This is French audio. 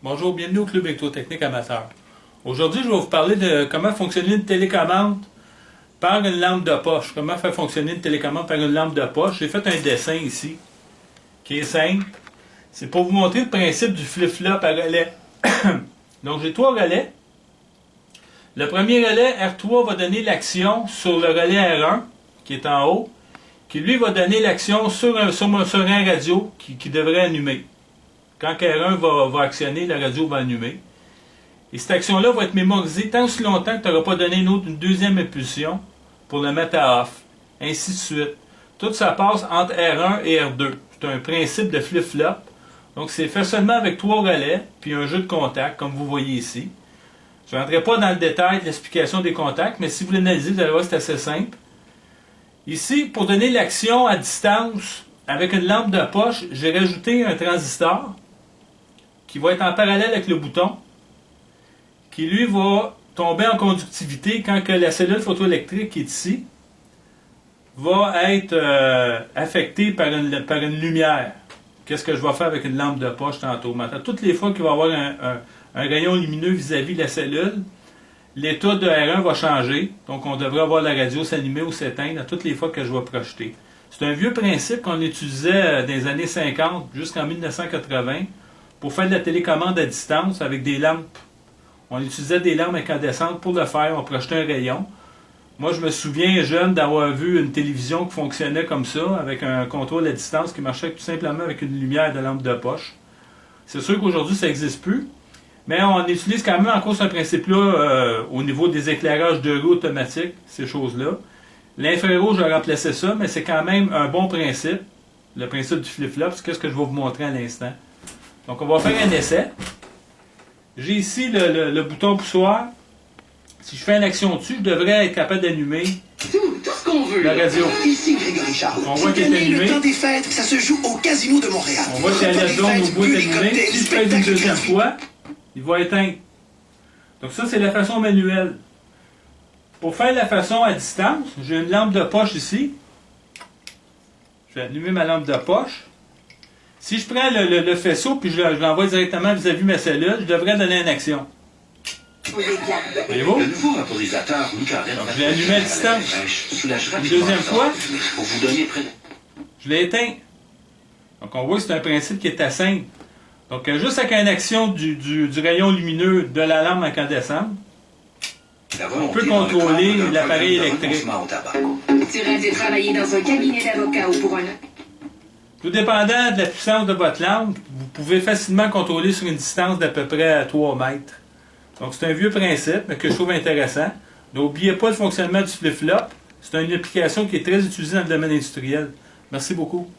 Bonjour, bienvenue au Club électrotechnique amateur. Aujourd'hui, je vais vous parler de comment fonctionner une télécommande par une lampe de poche. Comment faire fonctionner une télécommande par une lampe de poche. J'ai fait un dessin ici, qui est simple. C'est pour vous montrer le principe du flip-flop à relais. Donc, j'ai 3 relais. Le premier relais, R3, va donner l'action sur le relais R1, qui est en haut, qui lui va donner l'action sur un radio qui devrait allumer. Quand R1 va actionner, la radio va allumer. Et cette action-là va être mémorisée tant aussi longtemps que tu n'auras pas donné une deuxième impulsion pour le mettre à off. Ainsi de suite. Tout ça passe entre R1 et R2. C'est un principe de flip-flop. Donc c'est fait seulement avec 3 relais, puis un jeu de contacts, comme vous voyez ici. Je ne rentrerai pas dans le détail de l'explication des contacts, mais si vous l'analysez, vous allez voir que c'est assez simple. Ici, pour donner l'action à distance avec une lampe de poche, j'ai rajouté un transistor qui va être en parallèle avec le bouton, qui lui va tomber en conductivité quand que la cellule photoélectrique qui est ici va être affectée par une lumière. Qu'est-ce que je vais faire avec une lampe de poche tantôt? Maintenant, toutes les fois qu'il va y avoir un rayon lumineux vis-à-vis de la cellule, l'état de R1 va changer. Donc, on devrait avoir la radio s'allumer ou s'éteindre à toutes les fois que je vais projeter. C'est un vieux principe qu'on utilisait dans les années 50 jusqu'en 1980 pour faire de la télécommande à distance avec des lampes. On utilisait des lampes incandescentes pour le faire. On projetait un rayon. Moi, je me souviens, jeune, d'avoir vu une télévision qui fonctionnait comme ça, avec un contrôle à distance qui marchait tout simplement avec une lumière de lampe de poche. C'est sûr qu'aujourd'hui, ça n'existe plus. Mais on utilise quand même encore ce principe-là au niveau des éclairages de rue automatiques, ces choses-là. L'infrarouge a remplacé ça, mais c'est quand même un bon principe. Le principe du flip-flop, c'est ce que je vais vous montrer à l'instant. Donc, on va faire un essai. J'ai ici le bouton poussoir. Si je fais une action dessus, je devrais être capable d'allumer tout ce qu'on veut. La radio. Ici Grégory Charles. On voit qu'elle est allumée. Le temps des fêtes, ça se joue au Casino de Montréal. On voit qu'il y a la zone au bout est allumée. Si je fais une deuxième fois, il va éteindre. Donc ça, c'est la façon manuelle. Pour faire la façon à distance, j'ai une lampe de poche ici. Je vais allumer ma lampe de poche. Si je prends le faisceau puis je l'envoie directement vis-à-vis ma cellule, je devrais donner une action. Voyez-vous? Le nouveau vaporisateur Nicorette. Je l'ai allumé à distance. Une deuxième fois, Pour vous donner près. je l'ai éteint. Donc on voit que c'est un principe qui est assez simple. Donc juste avec une action du rayon lumineux de la lampe incandescente, on peut contrôler l'appareil électrique. Tu rêves de travailler dans un cabinet d'avocat ou pour un... Tout dépendant de la puissance de votre lampe, vous pouvez facilement contrôler sur une distance d'à peu près à 3 mètres. Donc c'est un vieux principe, mais que je trouve intéressant. N'oubliez pas le fonctionnement du flip-flop. C'est une application qui est très utilisée dans le domaine industriel. Merci beaucoup.